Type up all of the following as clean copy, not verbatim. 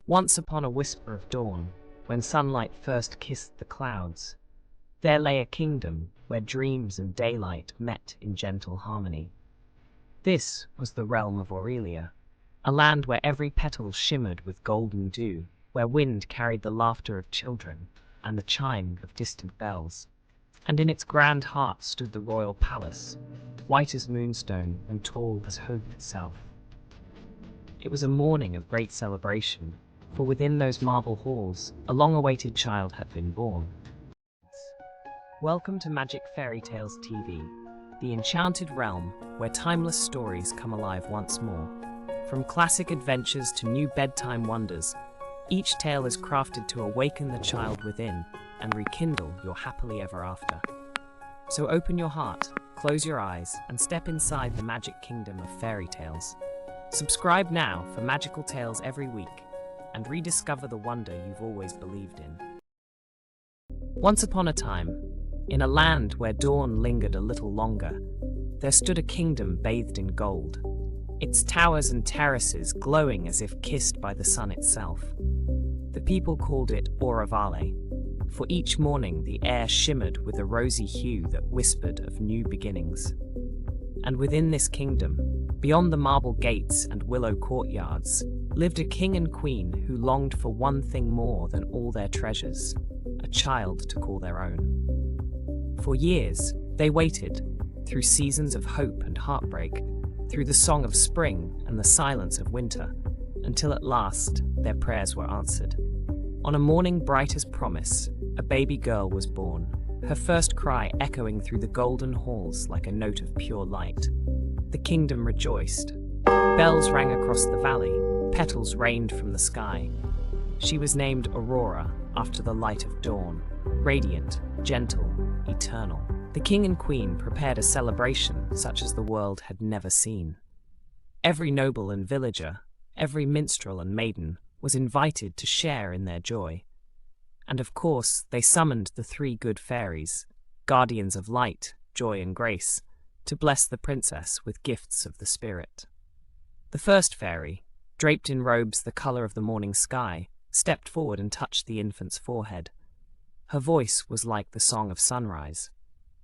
Once upon a whisper of dawn, when sunlight first kissed the clouds, there lay a kingdom where dreams and daylight met in gentle harmony. This was the realm of Aurelia, a land where every petal shimmered with golden dew, where wind carried the laughter of children and the chime of distant bells. And in its grand heart stood the royal palace, white as moonstone and tall as hope itself. It was a morning of great celebration, for within those marble halls, a long-awaited child had been born. Welcome to Magic Fairytales TV, the enchanted realm where timeless stories come alive once more. From classic adventures to new bedtime wonders, each tale is crafted to awaken the child within and rekindle your happily ever after. So open your heart, close your eyes, and step inside the magic kingdom of fairy tales. Subscribe now for magical tales every week, and rediscover the wonder you've always believed in. Once upon a time, in a land where dawn lingered a little longer, there stood a kingdom bathed in gold, its towers and terraces glowing as if kissed by the sun itself. The people called it Aura Vale, for each morning the air shimmered with a rosy hue that whispered of new beginnings. And within this kingdom, beyond the marble gates and willow courtyards, lived a king and queen who longed for one thing more than all their treasures, a child to call their own. For years, they waited, through seasons of hope and heartbreak, through the song of spring and the silence of winter, until at last their prayers were answered. On a morning bright as promise, a baby girl was born, her first cry echoing through the golden halls like a note of pure light. The kingdom rejoiced. Bells rang across the valley, petals rained from the sky. She was named Aurora, after the light of dawn, radiant, gentle, eternal. The king and queen prepared a celebration such as the world had never seen. Every noble and villager, every minstrel and maiden, was invited to share in their joy. And of course, they summoned the three good fairies, guardians of light, joy and grace, to bless the princess with gifts of the spirit. The first fairy, draped in robes the color of the morning sky, stepped forward and touched the infant's forehead. Her voice was like the song of sunrise.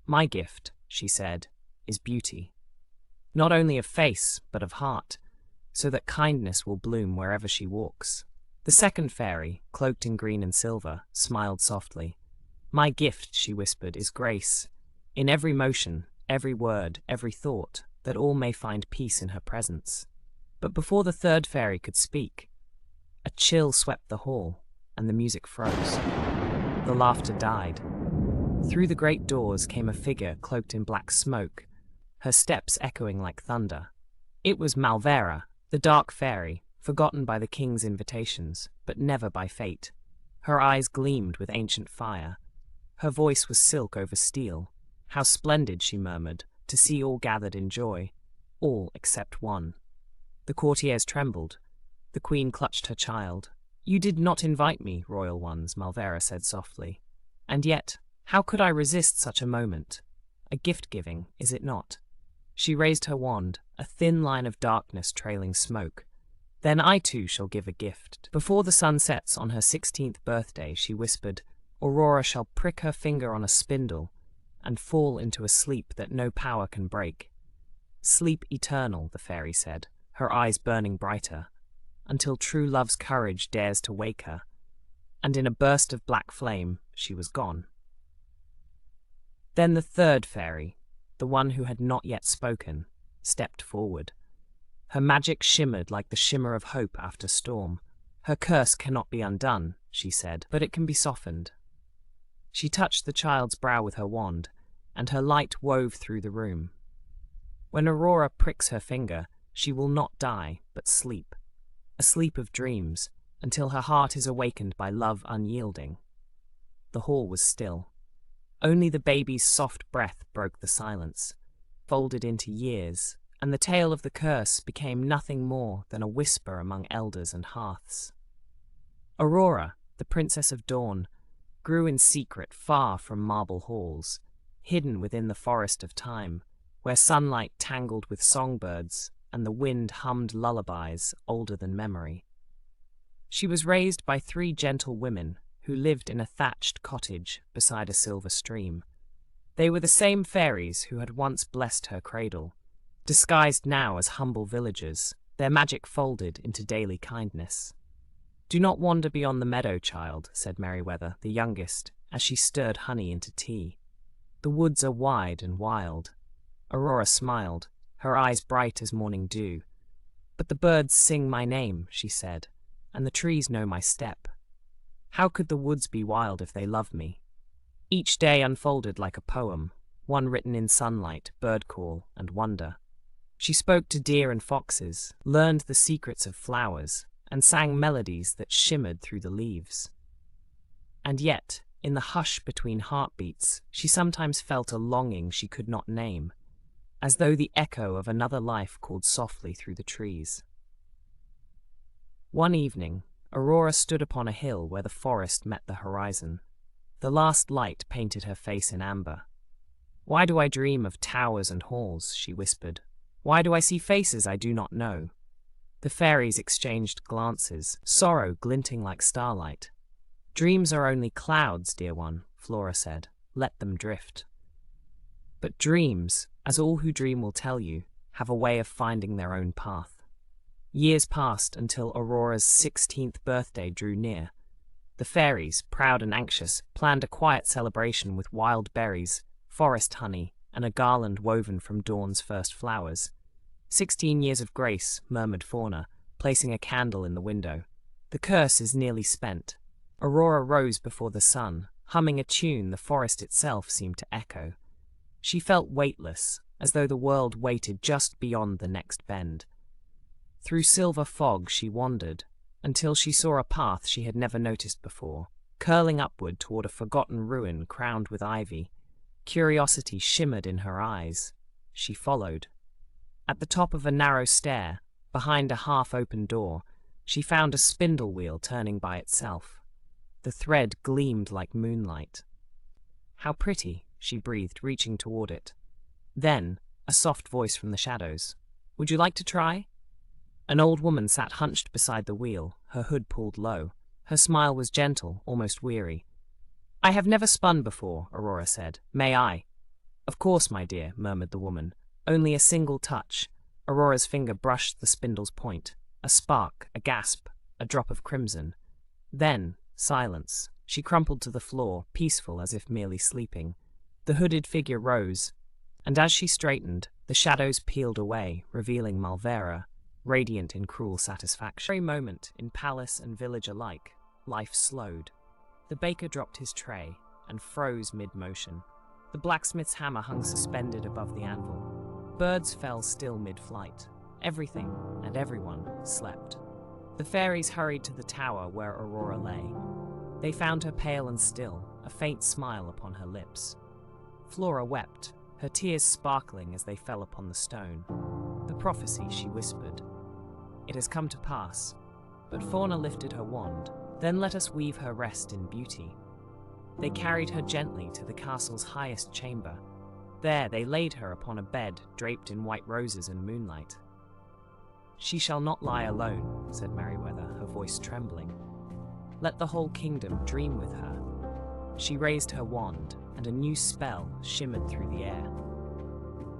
"My gift," she said, "is beauty. Not only of face, but of heart, so that kindness will bloom wherever she walks." The second fairy, cloaked in green and silver, smiled softly. "My gift," she whispered, "is grace. In every motion, every word, every thought, that all may find peace in her presence." But before the third fairy could speak, a chill swept the hall, and the music froze. The laughter died. Through the great doors came a figure cloaked in black smoke, her steps echoing like thunder. It was Malvera, the dark fairy, forgotten by the king's invitations, but never by fate. Her eyes gleamed with ancient fire. Her voice was silk over steel. "How splendid," she murmured, "to see all gathered in joy, all except one." The courtiers trembled. The queen clutched her child. "You did not invite me, royal ones," Malvera said softly. "And yet, how could I resist such a moment? A gift-giving, is it not?" She raised her wand, a thin line of darkness trailing smoke. "Then I too shall give a gift. Before the sun sets on her 16th birthday," she whispered, "Aurora shall prick her finger on a spindle and fall into a sleep that no power can break." "Sleep eternal," the fairy said, her eyes burning brighter, "until true love's courage dares to wake her." And in a burst of black flame, she was gone. Then the third fairy, the one who had not yet spoken, stepped forward. Her magic shimmered like the shimmer of hope after storm. "Her curse cannot be undone," she said, "but it can be softened." She touched the child's brow with her wand, and her light wove through the room. "When Aurora pricks her finger, she will not die, but sleep. A sleep of dreams, until her heart is awakened by love unyielding." The hall was still. Only the baby's soft breath broke the silence, folded into years, and the tale of the curse became nothing more than a whisper among elders and hearths. Aurora, the princess of dawn, grew in secret far from marble halls, hidden within the forest of time, where sunlight tangled with songbirds and the wind hummed lullabies older than memory. She was raised by 3 gentle women who lived in a thatched cottage beside a silver stream. They were the same fairies who had once blessed her cradle, disguised now as humble villagers, their magic folded into daily kindness. "Do not wander beyond the meadow, child," said Merryweather, the youngest, as she stirred honey into tea. "The woods are wide and wild." Aurora smiled, her eyes bright as morning dew. "But the birds sing my name," she said, "and the trees know my step. How could the woods be wild if they love me?" Each day unfolded like a poem, one written in sunlight, bird call, and wonder. She spoke to deer and foxes, learned the secrets of flowers, and sang melodies that shimmered through the leaves. And yet, in the hush between heartbeats, she sometimes felt a longing she could not name, as though the echo of another life called softly through the trees. One evening, Aurora stood upon a hill where the forest met the horizon. The last light painted her face in amber. "Why do I dream of towers and halls?" she whispered. "Why do I see faces I do not know?" The fairies exchanged glances, sorrow glinting like starlight. "Dreams are only clouds, dear one," Flora said. "Let them drift." But dreams, as all who dream will tell you, have a way of finding their own path. Years passed until Aurora's 16th birthday drew near. The fairies, proud and anxious, planned a quiet celebration with wild berries, forest honey, and a garland woven from dawn's first flowers. 16 years of grace, murmured Fauna, placing a candle in the window. "The curse is nearly spent." Aurora rose before the sun, humming a tune the forest itself seemed to echo. She felt weightless, as though the world waited just beyond the next bend. Through silver fog she wandered, until she saw a path she had never noticed before, curling upward toward a forgotten ruin crowned with ivy. Curiosity shimmered in her eyes. She followed. At the top of a narrow stair, behind a half-open door, she found a spindle wheel turning by itself. The thread gleamed like moonlight. "How pretty," she breathed, reaching toward it. Then, a soft voice from the shadows. "Would you like to try?" An old woman sat hunched beside the wheel, her hood pulled low. Her smile was gentle, almost weary. "I have never spun before," Aurora said. "May I?" "Of course, my dear," murmured the woman. Only a single touch. Aurora's finger brushed the spindle's point. A spark, a gasp, a drop of crimson. Then, silence. She crumpled to the floor, peaceful as if merely sleeping. The hooded figure rose, and as she straightened, the shadows peeled away, revealing Malvera, radiant in cruel satisfaction. Every moment, in palace and village alike, life slowed. The baker dropped his tray and froze mid-motion. The blacksmith's hammer hung suspended above the anvil. Birds fell still mid-flight. Everything and everyone slept. The fairies hurried to the tower where Aurora lay. They found her pale and still, a faint smile upon her lips. Flora wept, her tears sparkling as they fell upon the stone. "The prophecy," she whispered. "It has come to pass." But Fauna lifted her wand. "Then let us weave her rest in beauty." They carried her gently to the castle's highest chamber. There they laid her upon a bed draped in white roses and moonlight. "She shall not lie alone," said Merryweather, her voice trembling. "Let the whole kingdom dream with her." She raised her wand, and a new spell shimmered through the air.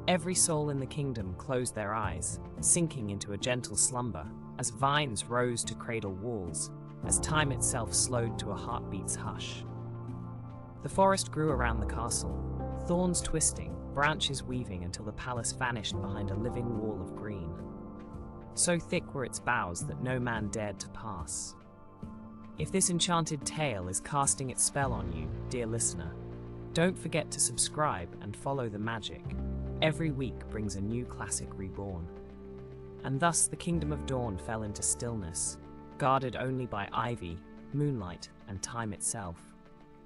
Every soul in the kingdom closed their eyes, sinking into a gentle slumber, as vines rose to cradle walls, as time itself slowed to a heartbeat's hush. The forest grew around the castle, thorns twisting, branches weaving until the palace vanished behind a living wall of green. So thick were its boughs that no man dared to pass. If this enchanted tale is casting its spell on you, dear listener, don't forget to subscribe and follow the magic. Every week brings a new classic reborn. And thus the Kingdom of Dawn fell into stillness, guarded only by ivy, moonlight, and time itself.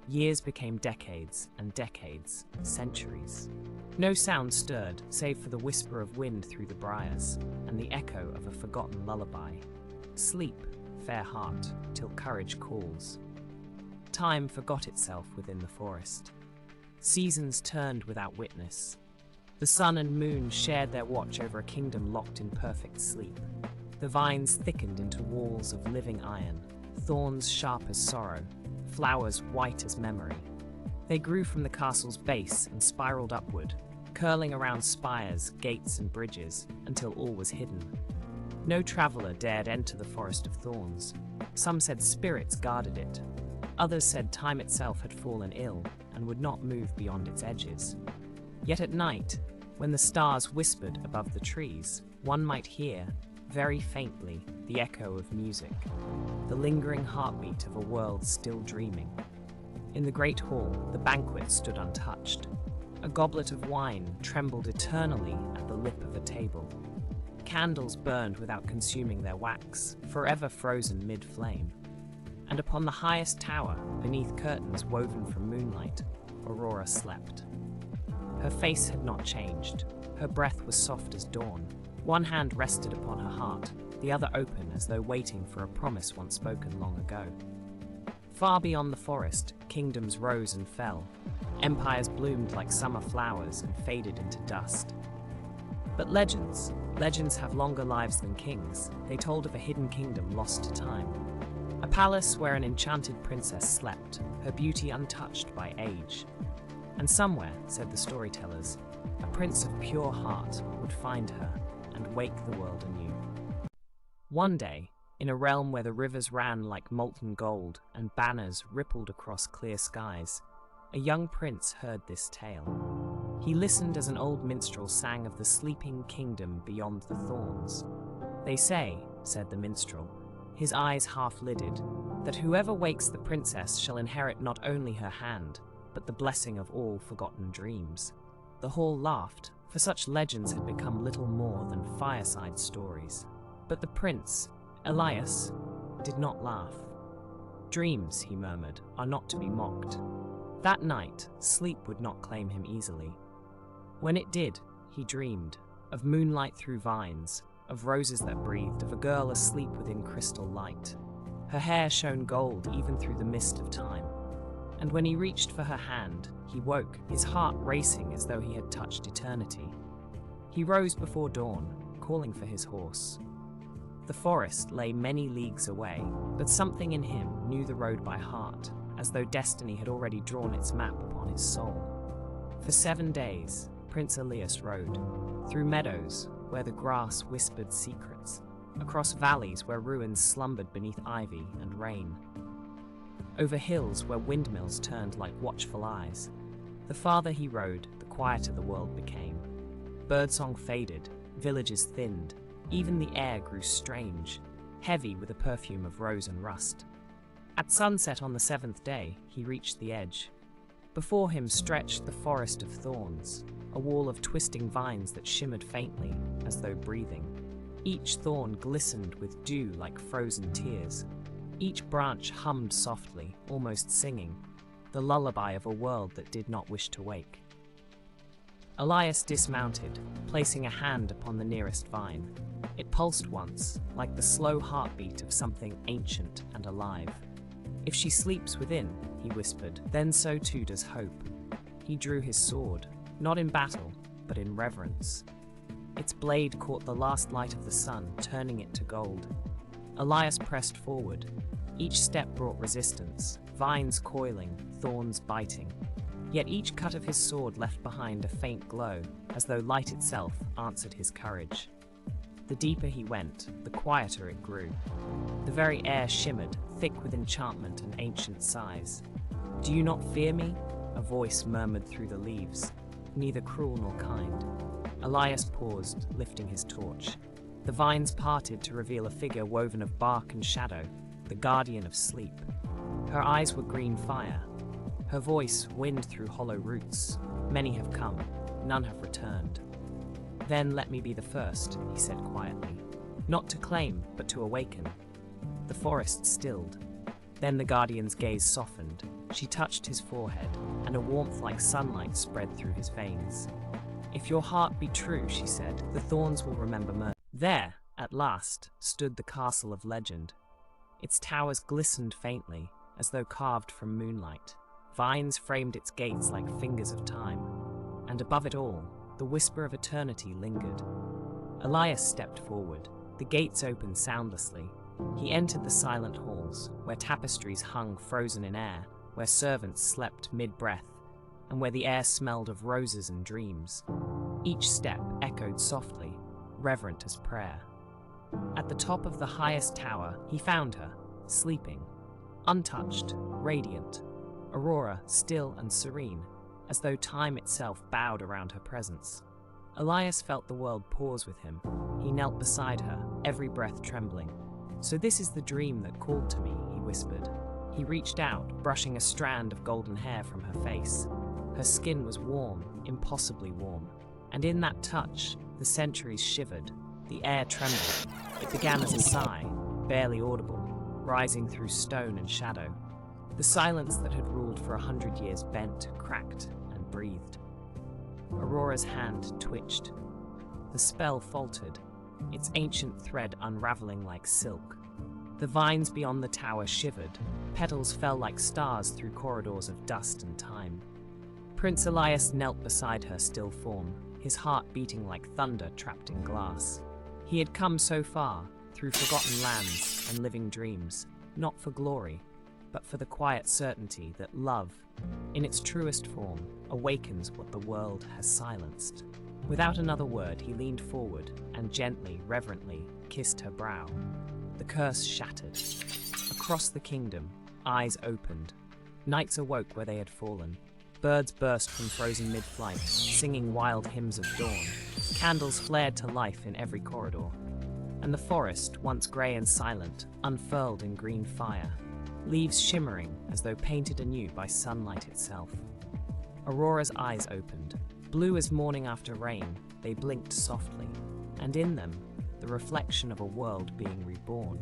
Years became decades, and decades, centuries. No sound stirred, save for the whisper of wind through the briars, and the echo of a forgotten lullaby. Sleep, fair heart, till courage calls. Time forgot itself within the forest. Seasons turned without witness. The sun and moon shared their watch over a kingdom locked in perfect sleep. The vines thickened into walls of living iron, thorns sharp as sorrow, flowers white as memory. They grew from the castle's base and spiraled upward, curling around spires, gates, and bridges until all was hidden. No traveler dared enter the forest of thorns. Some said spirits guarded it. Others said time itself had fallen ill and would not move beyond its edges. Yet at night, when the stars whispered above the trees, one might hear, very faintly, the echo of music, the lingering heartbeat of a world still dreaming. In the great hall, the banquet stood untouched. A goblet of wine trembled eternally at the lip of a table. Candles burned without consuming their wax, forever frozen mid-flame. And upon the highest tower, beneath curtains woven from moonlight, Aurora slept. Her face had not changed. Her breath was soft as dawn. One hand rested upon her heart, the other open as though waiting for a promise once spoken long ago. Far beyond the forest, kingdoms rose and fell. Empires bloomed like summer flowers and faded into dust. But legends have longer lives than kings. They told of a hidden kingdom lost to time. A palace where an enchanted princess slept, her beauty untouched by age. And somewhere, said the storytellers, a prince of pure heart would find her and wake the world anew. One day, in a realm where the rivers ran like molten gold and banners rippled across clear skies, a young prince heard this tale. He listened as an old minstrel sang of the sleeping kingdom beyond the thorns. They say, said the minstrel, his eyes half-lidded, that whoever wakes the princess shall inherit not only her hand, but the blessing of all forgotten dreams. The hall laughed, for such legends had become little more than fireside stories. But the prince, Elias, did not laugh. Dreams, he murmured, are not to be mocked. That night, sleep would not claim him easily. When it did, he dreamed of moonlight through vines, of roses that breathed, of a girl asleep within crystal light. Her hair shone gold even through the mist of time. And when he reached for her hand, he woke, his heart racing as though he had touched eternity. He rose before dawn, calling for his horse. The forest lay many leagues away, but something in him knew the road by heart, as though destiny had already drawn its map upon his soul. For 7 days, Prince Elias rode, through meadows where the grass whispered secrets, across valleys where ruins slumbered beneath ivy and rain, over hills where windmills turned like watchful eyes. The farther he rode, the quieter the world became. Birdsong faded, villages thinned, even the air grew strange, heavy with a perfume of rose and rust. At sunset on the 7th day, he reached the edge. Before him stretched the forest of thorns, a wall of twisting vines that shimmered faintly, as though breathing. Each thorn glistened with dew like frozen tears. Each branch hummed softly, almost singing, the lullaby of a world that did not wish to wake. Elias dismounted, placing a hand upon the nearest vine. It pulsed once, like the slow heartbeat of something ancient and alive. If she sleeps within, he whispered, then so too does hope. He drew his sword, not in battle, but in reverence. Its blade caught the last light of the sun, turning it to gold. Elias pressed forward. Each step brought resistance, vines coiling, thorns biting. Yet each cut of his sword left behind a faint glow, as though light itself answered his courage. The deeper he went, the quieter it grew. The very air shimmered, thick with enchantment and ancient sighs. "Do you not fear me?" a voice murmured through the leaves, neither cruel nor kind. Elias paused, lifting his torch. The vines parted to reveal a figure woven of bark and shadow, the guardian of sleep. Her eyes were green fire. Her voice wind through hollow roots. Many have come, none have returned. Then let me be the first, he said quietly. Not to claim, but to awaken. The forest stilled. Then the guardian's gaze softened. She touched his forehead, and a warmth like sunlight spread through his veins. If your heart be true, she said, the thorns will remember murder. There, at last, stood the castle of legend. Its towers glistened faintly, as though carved from moonlight. Vines framed its gates like fingers of time, and above it all, the whisper of eternity lingered. Elias stepped forward. The gates opened soundlessly, He entered the silent halls, where tapestries hung frozen in air, where servants slept mid-breath, and where the air smelled of roses and dreams. Each step echoed softly, reverent as prayer. At the top of the highest tower, he found her, sleeping, untouched, radiant, Aurora still and serene, as though time itself bowed around her presence. Elias felt the world pause with him. He knelt beside her, every breath trembling. "So this is the dream that called to me," he whispered. He reached out, brushing a strand of golden hair from her face. Her skin was warm, impossibly warm, and in that touch, the centuries shivered, the air trembled. It began as a sigh, barely audible, rising through stone and shadow. The silence that had ruled for 100 years bent, cracked, and breathed. Aurora's hand twitched. The spell faltered, its ancient thread unraveling like silk. The vines beyond the tower shivered, petals fell like stars through corridors of dust and time. Prince Elias knelt beside her still form, his heart beating like thunder trapped in glass. He had come so far, through forgotten lands and living dreams, not for glory, but for the quiet certainty that love, in its truest form, awakens what the world has silenced. Without another word, he leaned forward and gently, reverently, kissed her brow. The curse shattered. Across the kingdom, eyes opened. Knights awoke where they had fallen. Birds burst from frozen mid-flight, singing wild hymns of dawn. Candles flared to life in every corridor. And the forest, once grey and silent, unfurled in green fire, leaves shimmering as though painted anew by sunlight itself. Aurora's eyes opened. Blue as morning after rain, they blinked softly, and in them, the reflection of a world being reborn.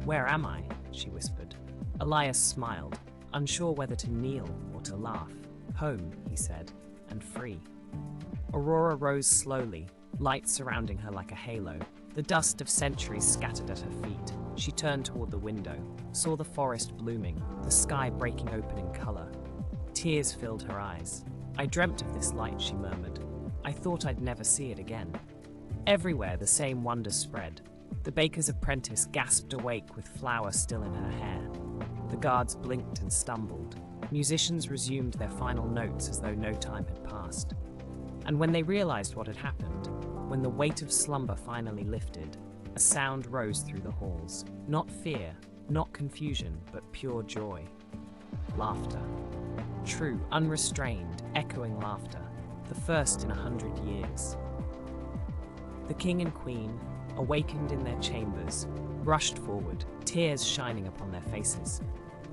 "Where am I?" she whispered. Elias smiled, unsure whether to kneel or to laugh. "Home," he said, "and free." Aurora rose slowly, light surrounding her like a halo. The dust of centuries scattered at her feet. She turned toward the window, saw the forest blooming, the sky breaking open in color. Tears filled her eyes. "I dreamt of this light," she murmured. "I thought I'd never see it again." Everywhere the same wonder spread. The baker's apprentice gasped awake with flour still in her hair. The guards blinked and stumbled. Musicians resumed their final notes as though no time had passed. And when they realized what had happened, when the weight of slumber finally lifted, a sound rose through the halls. Not fear, not confusion, but pure joy. Laughter. True, unrestrained, echoing laughter, the first in 100 years. The king and queen, awakened in their chambers, rushed forward, tears shining upon their faces.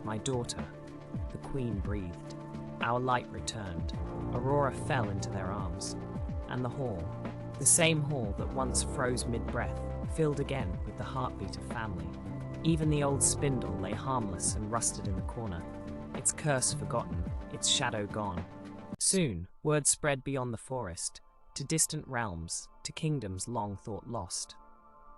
"My daughter," the queen breathed. "Our light returned." Aurora fell into their arms. And the hall, the same hall that once froze mid-breath, filled again with the heartbeat of family. Even the old spindle lay harmless and rusted in the corner, its curse forgotten, its shadow gone. Soon, word spread beyond the forest, to distant realms, to kingdoms long thought lost.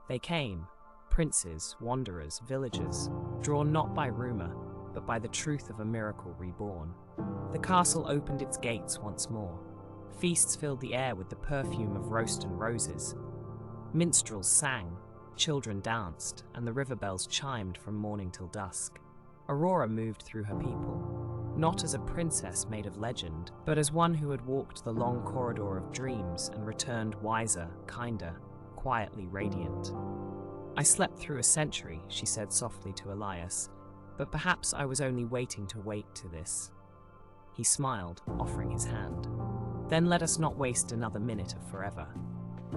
They came, princes, wanderers, villagers, drawn not by rumor, but by the truth of a miracle reborn. The castle opened its gates once more. Feasts filled the air with the perfume of roast and roses. Minstrels sang, children danced, and the river bells chimed from morning till dusk. Aurora moved through her people, not as a princess made of legend, but as one who had walked the long corridor of dreams and returned wiser, kinder, quietly radiant. "I slept through a century," she said softly to Elias, "but perhaps I was only waiting to wake to this." He smiled, offering his hand. "Then let us not waste another minute of forever."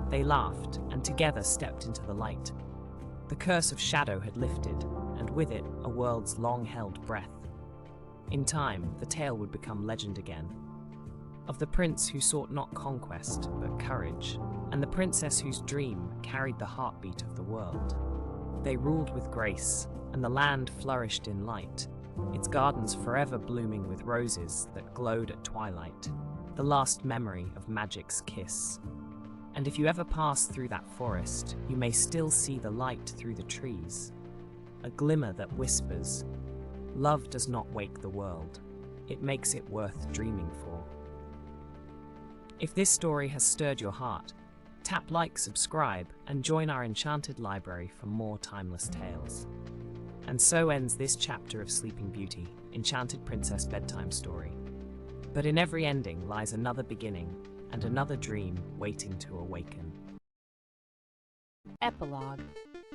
They laughed, and together stepped into the light. The curse of shadow had lifted, and with it, a world's long-held breath. In time, the tale would become legend again. Of the prince who sought not conquest, but courage, and the princess whose dream carried the heartbeat of the world. They ruled with grace, and the land flourished in light, its gardens forever blooming with roses that glowed at twilight, the last memory of magic's kiss. And if you ever pass through that forest, you may still see the light through the trees, a glimmer that whispers, "Love does not wake the world, it makes it worth dreaming for." If this story has stirred your heart, Tap like, subscribe, and join our enchanted library for more timeless tales. And so ends this chapter of Sleeping Beauty, Enchanted Princess Bedtime Story. But in every ending lies another beginning and another dream waiting to awaken. Epilogue.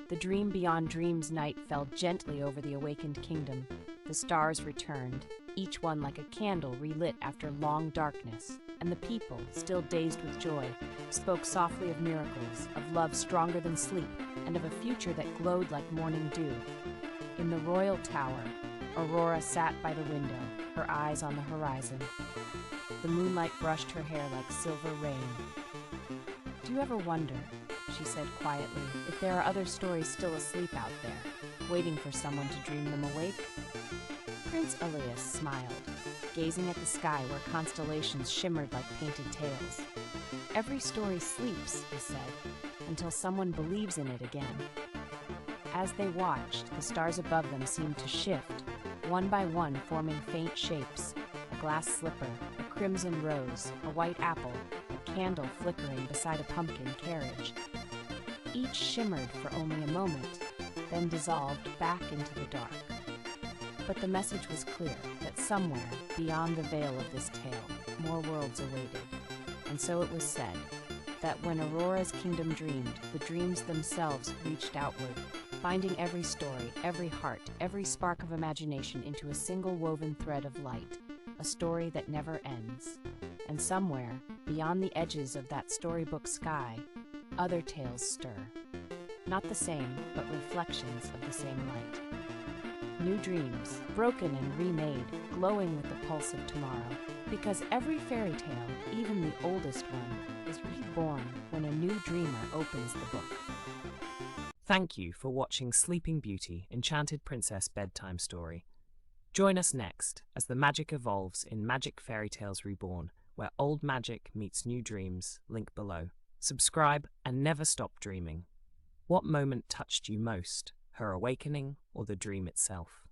The dream beyond dreams night fell gently over the awakened kingdom. The stars returned, each one like a candle relit after long darkness, and the people, still dazed with joy, spoke softly of miracles, of love stronger than sleep, and of a future that glowed like morning dew. In the royal tower, Aurora sat by the window, her eyes on the horizon. The moonlight brushed her hair like silver rain. "Do you ever wonder," she said quietly, "if there are other stories still asleep out there, waiting for someone to dream them awake?" Prince Elias smiled, gazing at the sky where constellations shimmered like painted tails. "Every story sleeps," he said, "until someone believes in it again." As they watched, the stars above them seemed to shift, one by one forming faint shapes: a glass slipper, a crimson rose, a white apple, a candle flickering beside a pumpkin carriage. Each shimmered for only a moment, then dissolved back into the dark. But the message was clear, that somewhere, beyond the veil of this tale, more worlds awaited. And so it was said, that when Aurora's kingdom dreamed, the dreams themselves reached outward, finding every story, every heart, every spark of imagination into a single woven thread of light, a story that never ends. And somewhere, beyond the edges of that storybook sky, other tales stir. Not the same, but reflections of the same light. New dreams, broken and remade, glowing with the pulse of tomorrow. Because every fairy tale, even the oldest one, is reborn when a new dreamer opens the book. Thank you for watching Sleeping Beauty, Enchanted Princess Bedtime Story. Join us next as the magic evolves in Magic Fairytales Reborn, where old magic meets new dreams. Link below. Subscribe and never stop dreaming. What moment touched you most, her awakening or the dream itself?